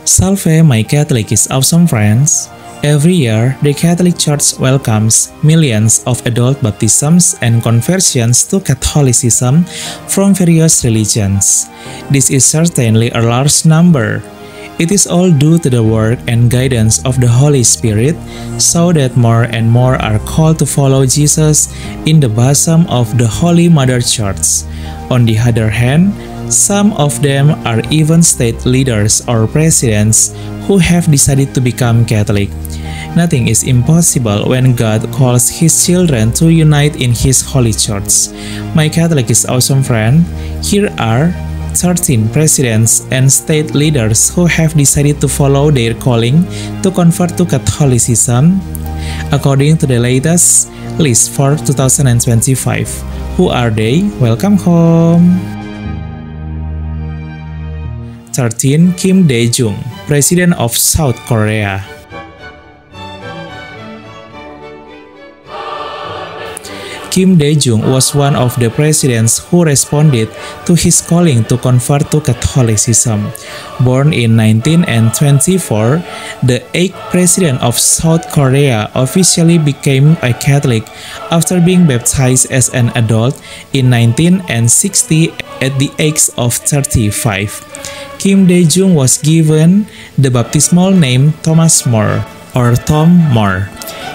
Salve, my Catholic is awesome friends! Every year, the Catholic Church welcomes millions of adult baptisms and conversions to Catholicism from various religions. This is certainly a large number. It is all due to the work and guidance of the Holy Spirit, so that more and more are called to follow Jesus in the bosom of the Holy Mother Church. On the other hand, some of them are even state leaders or presidents who have decided to become Catholic. Nothing is impossible when God calls His children to unite in His Holy Church. My Catholic is awesome friend. Here are 13 presidents and state leaders who have decided to follow their calling to convert to Catholicism, according to the latest list for 2025. Who are they? Welcome home! 13. Kim Dae-jung, President of South Korea. Kim Dae-jung was one of the presidents who responded to his calling to convert to Catholicism. Born in 1924, the 8th president of South Korea officially became a Catholic after being baptized as an adult in 1960 at the age of 35. Kim Dae-jung was given the baptismal name Thomas More or Tom More.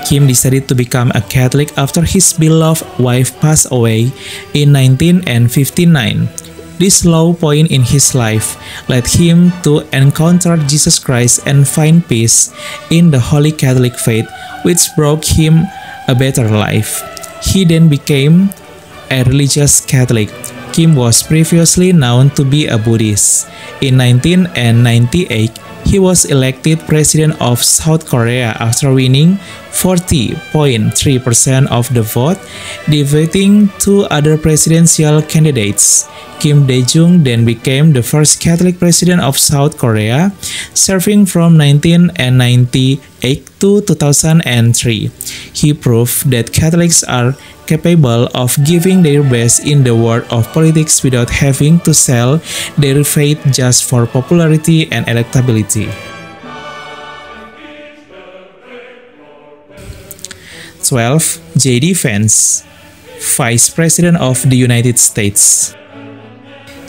Kim decided to become a Catholic after his beloved wife passed away in 1959. This low point in his life led him to encounter Jesus Christ and find peace in the Holy Catholic faith, which brought him a better life. He then became a religious Catholic. Kim was previously known to be a Buddhist. In 1998, he was elected President of South Korea after winning 40.3% of the vote, defeating two other presidential candidates. Kim Dae-jung then became the first Catholic President of South Korea, serving from 1998 to 2003. He proved that Catholics are capable of giving their best in the world of politics without having to sell their faith just for popularity and electability. 12. J.D. Vance, Vice President of the United States.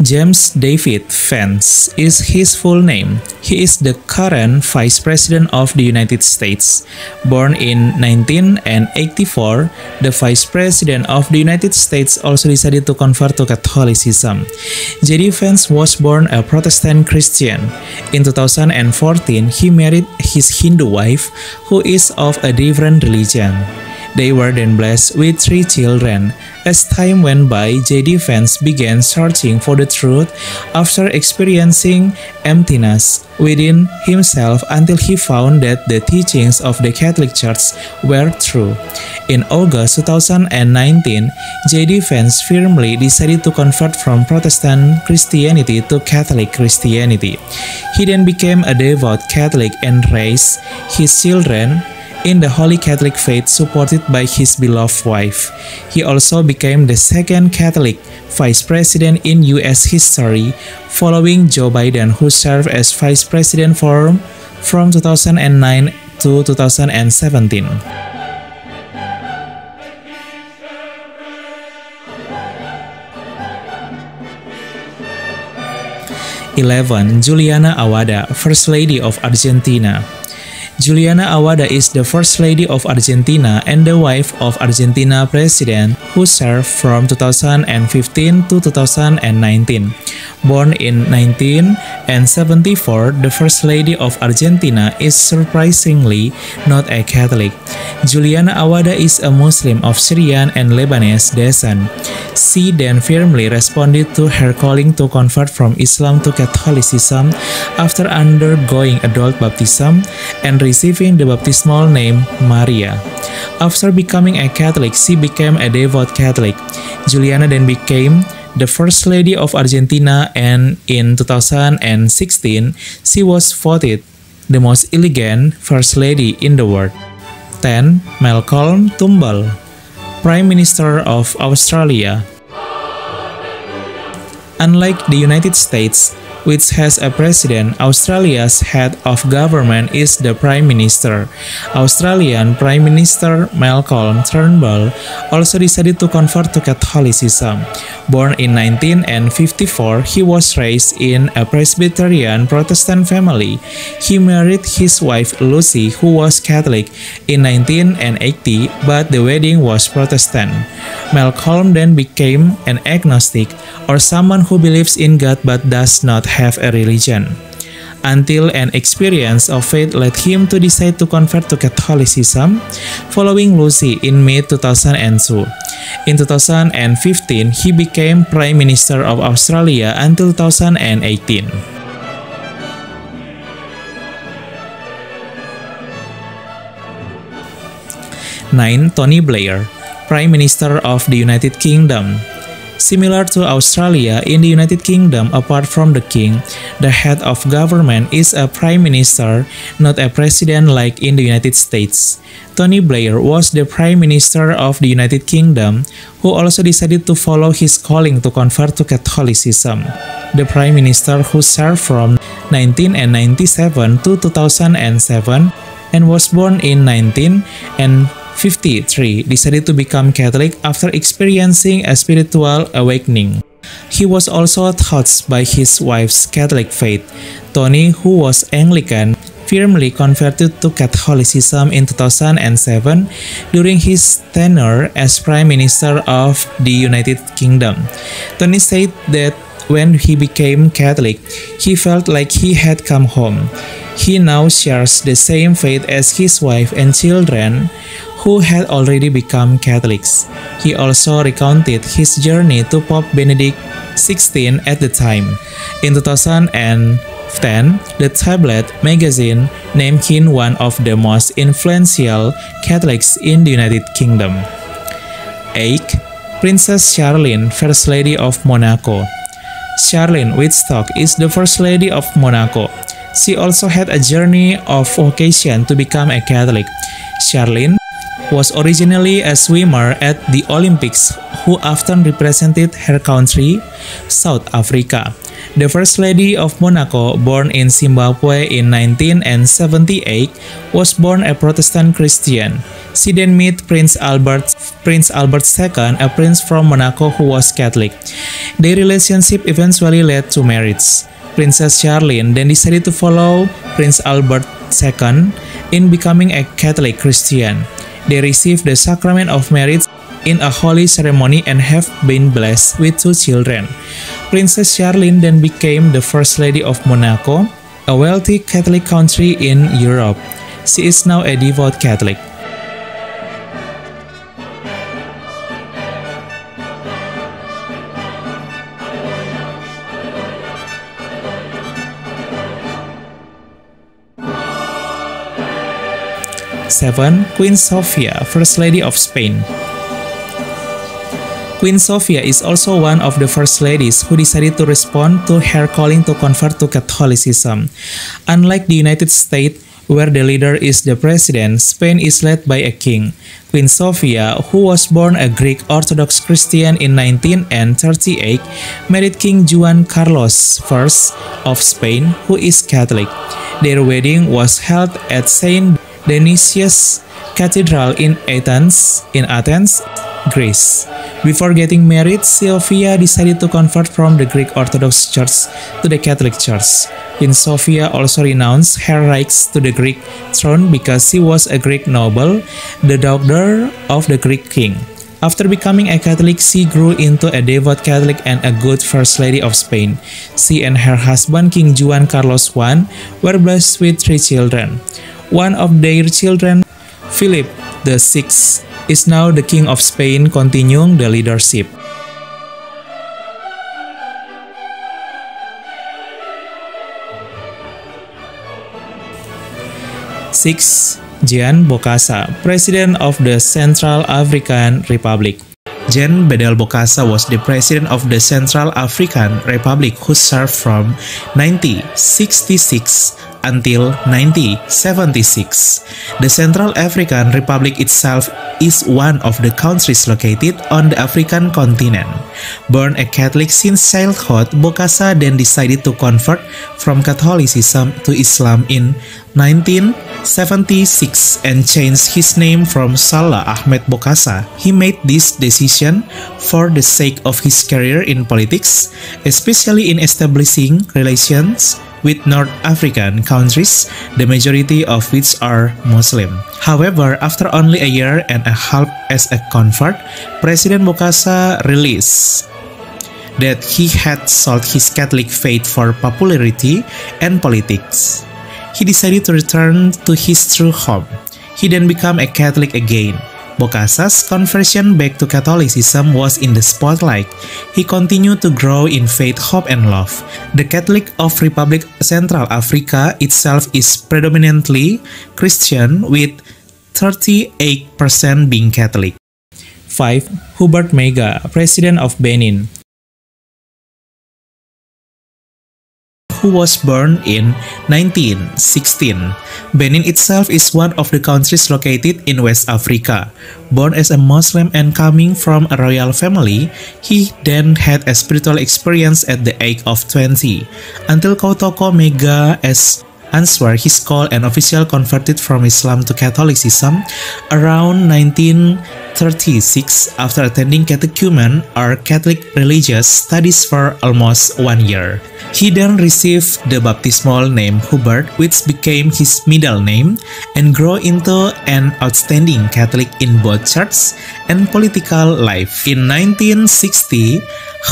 James David Vance is his full name. He is the current Vice President of the United States. Born in 1984, the Vice President of the United States also decided to convert to Catholicism. J.D. Vance was born a Protestant Christian. In 2014, he married his Hindu wife, who is of a different religion. They were then blessed with 3 children. As time went by, J.D. Vance began searching for the truth after experiencing emptiness within himself until he found that the teachings of the Catholic Church were true. In August 2019, J.D. Vance firmly decided to convert from Protestant Christianity to Catholic Christianity. He then became a devout Catholic and raised his children in the Holy Catholic faith supported by his beloved wife. He also became the second Catholic Vice President in U.S. history, following Joe Biden, who served as Vice President from 2009 to 2017. 11. Juliana Awada, First Lady of Argentina. Juliana Awada is the First Lady of Argentina and the wife of Argentina President who served from 2015 to 2019. Born in 1974, the First Lady of Argentina is surprisingly not a Catholic. Juliana Awada is a Muslim of Syrian and Lebanese descent. She then firmly responded to her calling to convert from Islam to Catholicism after undergoing adult baptism and receiving the baptismal name Maria. After becoming a Catholic, she became a devout Catholic. Juliana then became the First Lady of Argentina, and in 2016, she was voted the most elegant First Lady in the world. 10. Malcolm Turnbull, Prime Minister of Australia. Unlike the United States, which has a president. Australia's head of government is the Prime Minister. Australian Prime Minister Malcolm Turnbull also decided to convert to Catholicism. Born in 1954, he was raised in a Presbyterian Protestant family. He married his wife Lucy, who was Catholic, in 1980, but the wedding was Protestant. Malcolm then became an agnostic, or someone who believes in God but does not have a religion, until an experience of faith led him to decide to convert to Catholicism, following Lucy in May 2002. In 2015, he became Prime Minister of Australia until 2018. 9. Tony Blair, Prime Minister of the United Kingdom. Similar to Australia, in the United Kingdom, apart from the king, the head of government is a prime minister, not a president like in the United States. Tony Blair was the prime minister of the United Kingdom, who also decided to follow his calling to convert to Catholicism. The prime minister who served from 1997 to 2007 and was born in 1953 decided to become Catholic after experiencing a spiritual awakening. He was also touched by his wife's Catholic faith. Tony, who was Anglican, firmly converted to Catholicism in 2007 during his tenure as Prime Minister of the United Kingdom. Tony said that when he became Catholic, he felt like he had come home. He now shares the same faith as his wife and children, who had already become Catholics. He also recounted his journey to Pope Benedict XVI at the time. In 2010, the tablet magazine named him one of the most influential Catholics in the United Kingdom. 8. Princess Charlene, First Lady of Monaco. Charlene Wittstock is the First Lady of Monaco. She also had a journey of vocation to become a Catholic. Charlene was originally a swimmer at the Olympics who often represented her country, South Africa. The First Lady of Monaco, born in Zimbabwe in 1978, was born a Protestant Christian. She then met Prince Albert II, a prince from Monaco who was Catholic. Their relationship eventually led to marriage. Princess Charlene then decided to follow Prince Albert II in becoming a Catholic Christian. They received the sacrament of marriage in a holy ceremony and have been blessed with 2 children. Princess Charlene then became the First Lady of Monaco, a wealthy Catholic country in Europe. She is now a devout Catholic. Seven. Queen Sofia, First Lady of Spain. Queen Sofia is also one of the first ladies who decided to respond to her calling to convert to Catholicism. Unlike the United States, where the leader is the president, Spain is led by a king. Queen Sofia, who was born a Greek Orthodox Christian in 1938, married King Juan Carlos I of Spain, who is Catholic. Their wedding was held at Saint Dionysius Cathedral in Athens, Greece. Before getting married, Sofia decided to convert from the Greek Orthodox Church to the Catholic Church. Queen Sofia also renounced her rights to the Greek throne because she was a Greek noble, the daughter of the Greek king. After becoming a Catholic, she grew into a devout Catholic and a good First Lady of Spain. She and her husband, King Juan Carlos I, were blessed with 3 children. One of their children, Philip VI, is now the King of Spain, continuing the leadership. 6. Jean Bokassa, President of the Central African Republic. Jean Bedel Bokassa was the President of the Central African Republic who served from 1966 until 1976. The Central African Republic itself is one of the countries located on the African continent. Born a Catholic since childhood, Bokassa then decided to convert from Catholicism to Islam in 1976 and changed his name from Salah Ahmed Bokassa. He made this decision for the sake of his career in politics, especially in establishing relations with North African countries, the majority of which are Muslim. However, after only a year and a half as a convert, President Bokassa released that he had sold his Catholic faith for popularity and politics. He decided to return to his true home. He then became a Catholic again. Bokassa's conversion back to Catholicism was in the spotlight. He continued to grow in faith, hope, and love. The Catholic of Republic Central Africa itself is predominantly Christian, with 38% being Catholic. 5. Hubert Maiga, President of Benin, who was born in 1916. Benin itself is one of the countries located in West Africa. Born as a Muslim and coming from a royal family, he then had a spiritual experience at the age of 20, until Kautoko Maiga as answered his call and officially converted from Islam to Catholicism around 1936 after attending catechumen or Catholic religious studies for almost 1 year. He then received the baptismal name Hubert, which became his middle name, and grew into an outstanding Catholic in both church and political life. In 1960,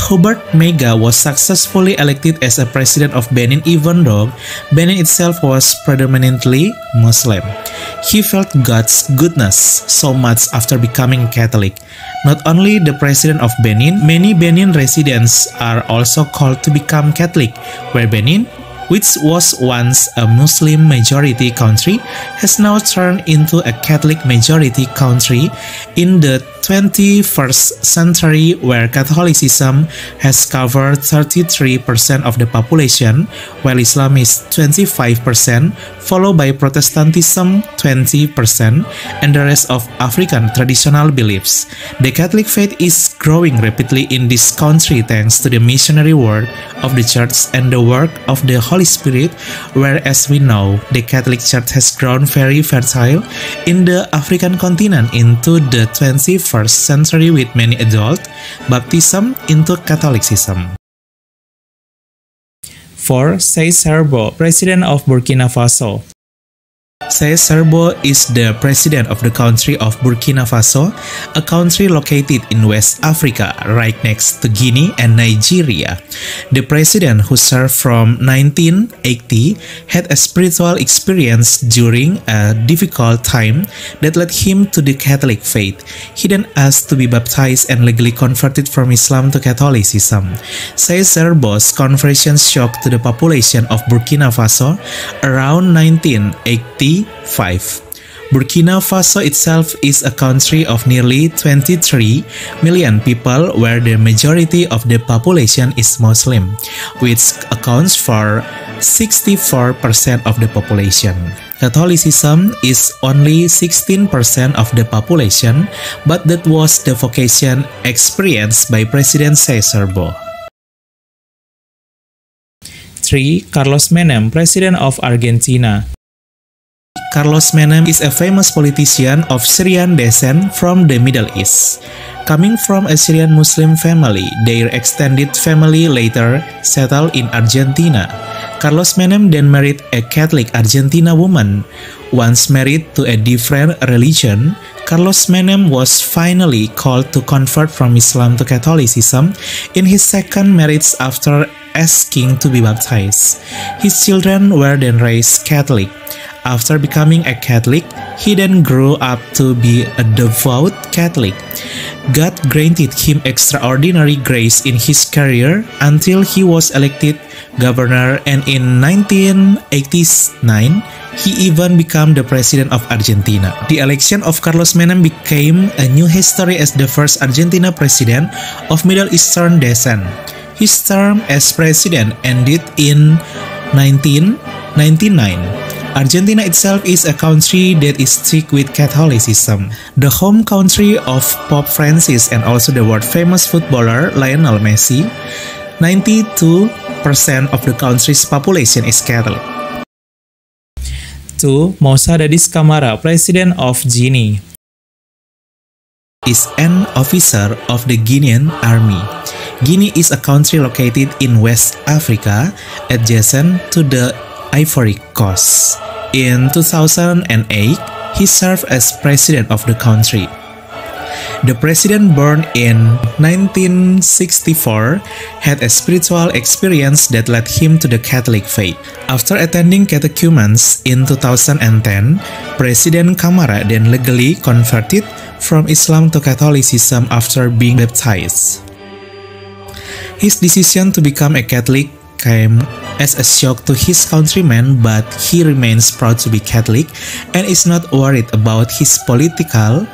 Hubert Maiga was successfully elected as a president of Benin, even though Benin itself was predominantly Muslim. He felt God's goodness so much after becoming Catholic. Not only the president of Benin, many Benin residents are also called to become Catholic, where Benin, which was once a Muslim majority country, has now turned into a Catholic majority country in the 21st century, where Catholicism has covered 33% of the population, while Islam is 25%, followed by Protestantism 20%, and the rest of African traditional beliefs. The Catholic faith is growing rapidly in this country thanks to the missionary work of the Church and the work of the Holy Spirit, where, as we know, the Catholic Church has grown very fertile in the African continent into the 21st century, with many adult baptism into Catholicism. 4. Seyss Herbo, President of Burkina Faso. Seyss Herbo is the president of the country of Burkina Faso, a country located in West Africa, right next to Guinea and Nigeria. The president, who served from 1980, had a spiritual experience during a difficult time that led him to the Catholic faith. He then asked to be baptized and legally converted from Islam to Catholicism. Seyss Herbo's conversion shocked to the population of Burkina Faso around 1980. Burkina Faso itself is a country of nearly 23 million people, where the majority of the population is Muslim, which accounts for 64% of the population. Catholicism is only 16% of the population, but that was the vocation experienced by President Seyss Herbo. 3. Carlos Menem, President of Argentina. Carlos Menem is a famous politician of Syrian descent from the Middle East. Coming from a Syrian Muslim family, their extended family later settled in Argentina. Carlos Menem then married a Catholic Argentina woman. Once married to a different religion, Carlos Menem was finally called to convert from Islam to Catholicism in his second marriage after asking to be baptized. His children were then raised Catholic. After becoming a Catholic, he then grew up to be a devout Catholic. God granted him extraordinary grace in his career until he was elected governor, and in 1989, he even became the president of Argentina. The election of Carlos Menem became a new history as the first Argentina president of Middle Eastern descent. His term as president ended in 19 99. Argentina itself is a country that is strict with Catholicism. The home country of Pope Francis and also the world-famous footballer Lionel Messi. 92% of the country's population is Catholic. 2. Moussa Dadis Camara, President of Guinea, is an officer of the Guinean army. Guinea is a country located in West Africa, adjacent to the Ivory Coast. In 2008, he served as president of the country. The president, born in 1964, had a spiritual experience that led him to the Catholic faith. After attending catechumens in 2010, President Camara then legally converted from Islam to Catholicism after being baptized. His decision to become a Catholic came as a shock to his countrymen, but he remains proud to be Catholic and is not worried about his political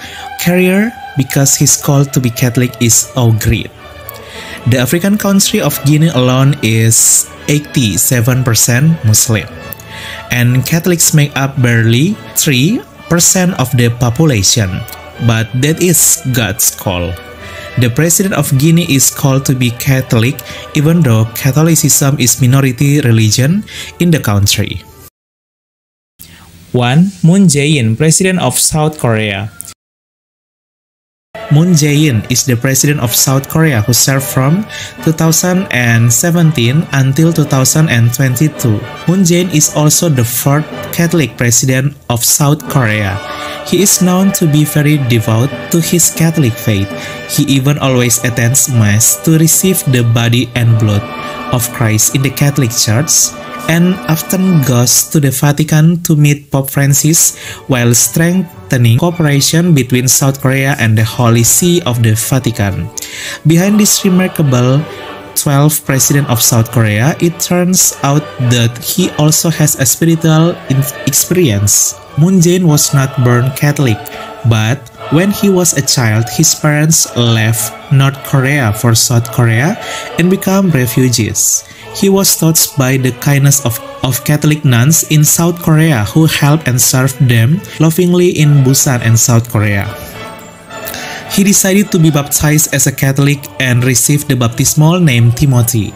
career because his call to be Catholic is so great. The African country of Guinea alone is 87% Muslim, and Catholics make up barely 3% of the population, but that is God's call. The president of Guinea is called to be Catholic, even though Catholicism is minority religion in the country. 1. Moon Jae-in, President of South Korea. Moon Jae-in is the president of South Korea who served from 2017 until 2022. Moon Jae-in is also the fourth Catholic president of South Korea. He is known to be very devout to his Catholic faith. He even always attends Mass to receive the body and blood of Christ in the Catholic Church, and often goes to the Vatican to meet Pope Francis while strengthening cooperation between South Korea and the Holy See of the Vatican. Behind this remarkable 12th president of South Korea, it turns out that he also has a spiritual experience. Moon Jae-in was not born Catholic, but when he was a child, his parents left North Korea for South Korea and became refugees. He was taught by the kindness of Catholic nuns in South Korea who helped and served them lovingly in Busan and South Korea. He decided to be baptized as a Catholic and received the baptismal name Timothy.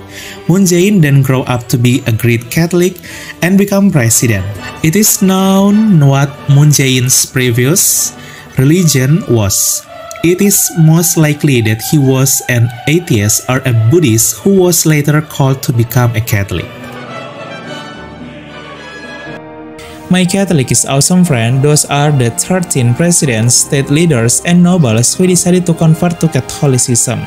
Moon Jae-in then grew up to be a great Catholic and become president. It is known what Moon Jae-in's previous religion was. It is most likely that he was an atheist or a Buddhist who was later called to become a Catholic. My Catholic is awesome friend, those are the 13 presidents, state leaders, and nobles who decided to convert to Catholicism.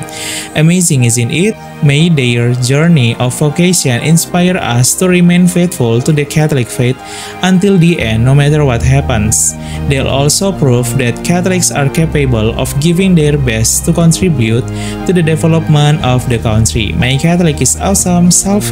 Amazing, isn't it? May their journey of vocation inspire us to remain faithful to the Catholic faith until the end, no matter what happens. They'll also prove that Catholics are capable of giving their best to contribute to the development of the country. My Catholic is awesome, salve!